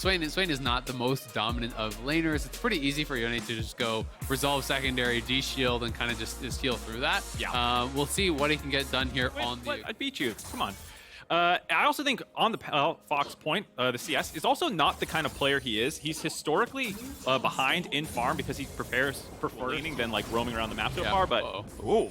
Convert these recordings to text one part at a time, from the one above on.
Swain is not the most dominant of laners. It's pretty easy for Yone to just go resolve secondary, D-shield, and kind of just heal through that. Yeah. We'll see what he can get done here on the... I beat you. Come on. I also think on the Fox point, the CS is also not the kind of player he is. He's historically behind in farm because he prefers laning than like roaming around the map so far. But ooh,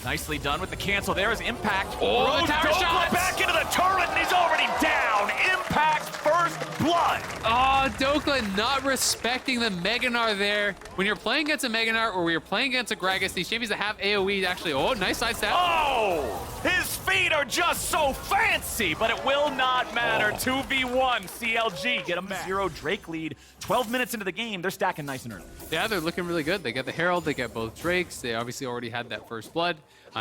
nicely done with the cancel. There is Impact. Oh, the tower shot back into the turret, and he's already down. Impact first blood. Oh, Dokla not respecting the Meganar there. When you're playing against a Meganar or when you're playing against a Gragas, these champions that have AoE actually, oh, nice side step. Oh, his feet are just so fancy, but it will not matter. 2v1, CLG, get him back. 0 Drake lead. 12 minutes into the game, they're stacking nice and early. Yeah, they're looking really good. They get the Herald, they get both Drakes. They obviously already had that first blood.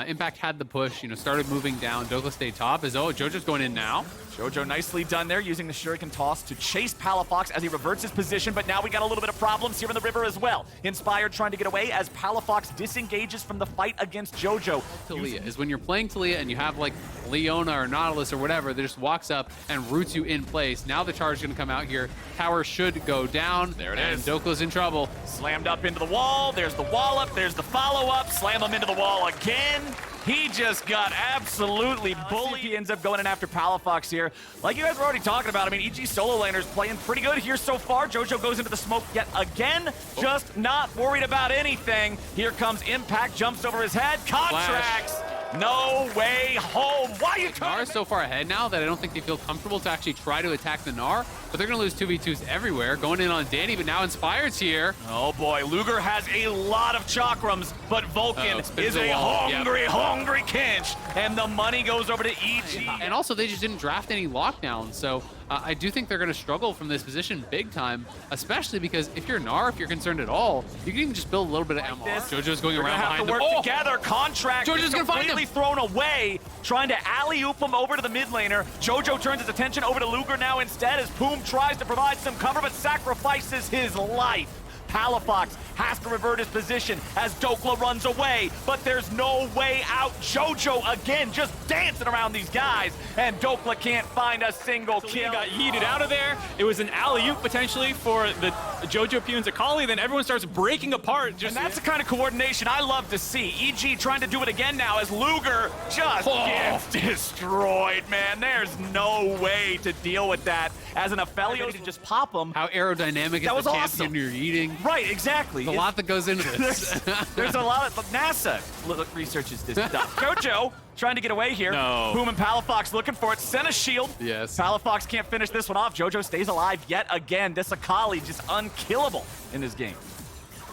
Impact had the push, started moving down. Dokla stayed top as, Jojo's going in now. Jojo nicely done there, using the Shuriken toss to chase Palafox as he reverts his position, but now we got a little bit of problems here in the river as well. Inspired trying to get away as Palafox disengages from the fight against Jojo. Taliyah is when you're playing Taliyah and you have like Leona or Nautilus or whatever that just walks up and roots you in place. Now the charge is going to come out here. Tower should go down. There it is. is. Dokla's in trouble. Slammed up into the wall. There's the wall up. There's the follow-up. Slam him into the wall again. He just got absolutely bullied. He ends up going in after Palafox here. Like you guys were already talking about, I mean, EG solo laner's playing pretty good here so far. Jojo goes into the smoke yet again. Just not worried about anything. Here comes Impact, jumps over his head. Contracts. Flash. No way home. Why are you Gnar is so far ahead now that I don't think they feel comfortable to actually try to attack the Gnar, but they're going to lose 2v2s everywhere. Going in on Danny, but now Inspired's here. Oh boy, Luger has a lot of chakrams, but Vulcan is a hungry Kinch, and the money goes over to EG. And also, they just didn't draft any lockdowns, so I do think they're going to struggle from this position big time, especially because if you're Gnar, if you're concerned at all, you can even just build a little bit of MR. Jojo's going around behind them. Have to work together. Contract Jojo's going to find him. Thrown away, trying to alley-oop him over to the mid laner. Jojo turns his attention over to Luger now instead as Poom tries to provide some cover but sacrifices his life. Palafox has to revert his position as Dokla runs away, but there's no way out. Jojo again just dancing around these guys, and Dokla can't find a single kill. Got yeeted out of there. It was an alley-oop potentially for the Jojo Pewns Akali, then everyone starts breaking apart. And that's the kind of coordination I love to see. EG trying to do it again now as Luger just gets destroyed, man. There's no way to deal with that. As an Aphelios to just pop him. How aerodynamic is the champion you're eating? Right, exactly. There's a lot that goes into this. There's a lot of NASA researches this stuff. Jojo trying to get away here. No. Boom and Palafox looking for it. Sent a shield. Yes. Palafox can't finish this one off. Jojo stays alive yet again. This Akali just unkillable in this game.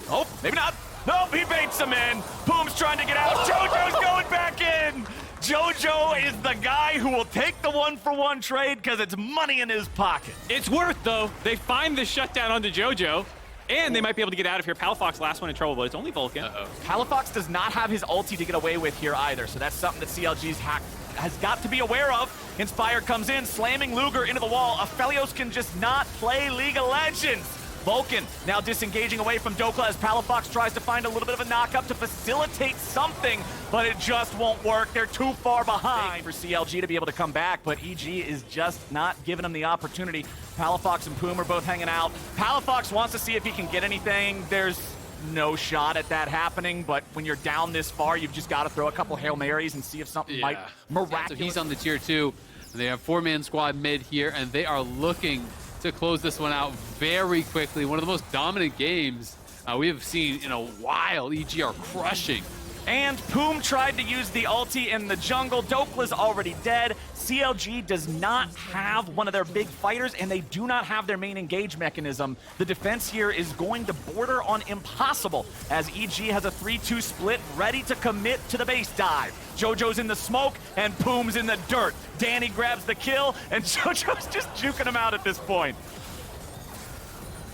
Oh, maybe not. Nope, he baits him in. Boom's trying to get out. Jojo's going back in. Jojo is the guy who will take the one-for-one trade because it's money in his pocket. It's worth, though. They find the shutdown onto Jojo, and they might be able to get out of here. Palafox, last one in trouble, but it's only Vulcan. Palafox does not have his ulti to get away with here either, so that's something that CLG's has got to be aware of. Inspired comes in, slamming Luger into the wall. Aphelios can just not play League of Legends. Vulcan now disengaging away from Dokla as Palafox tries to find a little bit of a knock-up to facilitate something, but it just won't work. They're too far behind for CLG to be able to come back, but EG is just not giving them the opportunity. Palafox and Poom are both hanging out. Palafox wants to see if he can get anything. There's no shot at that happening, but when you're down this far, you've just got to throw a couple Hail Marys and see if something might miraculously. So he's on the tier 2. They have 4-man squad mid here, and they are looking to close this one out very quickly. One of the most dominant games we have seen in a while. EG are crushing. And Poom tried to use the ulti in the jungle. Dokla's already dead. CLG does not have one of their big fighters, and they do not have their main engage mechanism. The defense here is going to border on impossible, as EG has a 3-2 split ready to commit to the base dive. Jojo's in the smoke, and Poom's in the dirt. Danny grabs the kill, and Jojo's just juking him out at this point.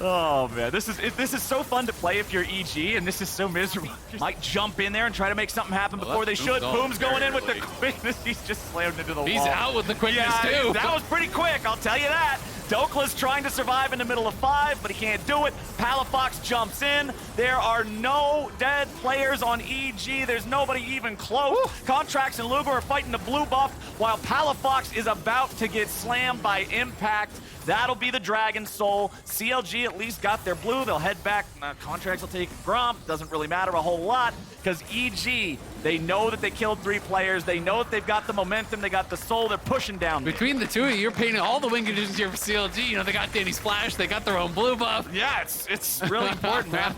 Oh man, this is so fun to play if you're EG, and this is so miserable. Might jump in there and try to make something happen before they should. Poom's going in with the quickness. He's just slammed into the wall. He's out with the quickness too. That was pretty quick, I'll tell you that. Dokla's trying to survive in the middle of 5, but he can't do it. Palafox jumps in. There are no dead players on EG. There's nobody even close. Contracts and Luger are fighting the blue buff, while Palafox is about to get slammed by Impact. That'll be the Dragon Soul. CLG at least got their blue. They'll head back. Contracts will take Gromp. Doesn't really matter a whole lot because EG, they know that they killed 3 players. They know that they've got the momentum. They got the soul. They're pushing down. Between the two of you, you're painting all the win conditions here for CLG. You know, they got Danny Splash. They got their own blue buff. Yeah, it's really important, man.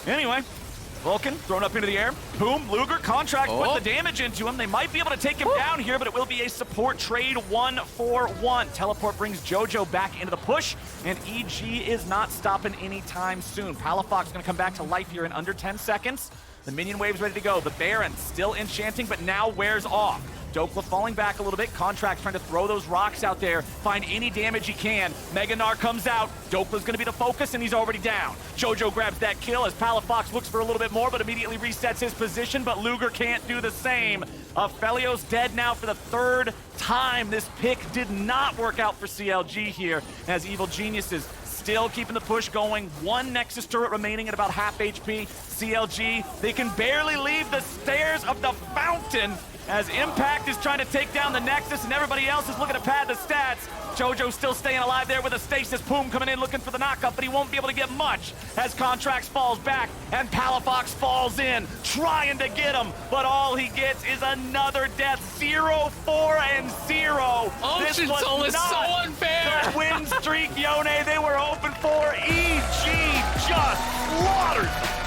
Anyway, Vulcan thrown up into the air. Boom, Luger, Contract put the damage into him. They might be able to take him down here, but it will be a support trade 1-for-1. Teleport brings JoJo back into the push, and EG is not stopping anytime soon. Palafox gonna come back to life here in under 10 seconds. The minion wave's ready to go. The Baron still enchanting, but now wears off. Dokla falling back a little bit. Contract trying to throw those rocks out there, find any damage he can. Meganar comes out. Dokla's going to be the focus, and he's already down. JoJo grabs that kill as Palafox looks for a little bit more, but immediately resets his position, but Luger can't do the same. Aphelios dead now for the 3rd time. This pick did not work out for CLG here, as Evil Geniuses still keeping the push going. 1 Nexus turret remaining at about half HP. CLG, they can barely leave the stairs of the fountain as Impact is trying to take down the Nexus and everybody else is looking to pad the stats. JoJo still staying alive there with a stasis. Poom coming in looking for the knockup, but he won't be able to get much as Contracts falls back and Palafox falls in, trying to get him, but all he gets is another death. 0, 4, and 0. Ocean Soul is so unfair. The win streak, Yone, they were hoping for. EG just slaughtered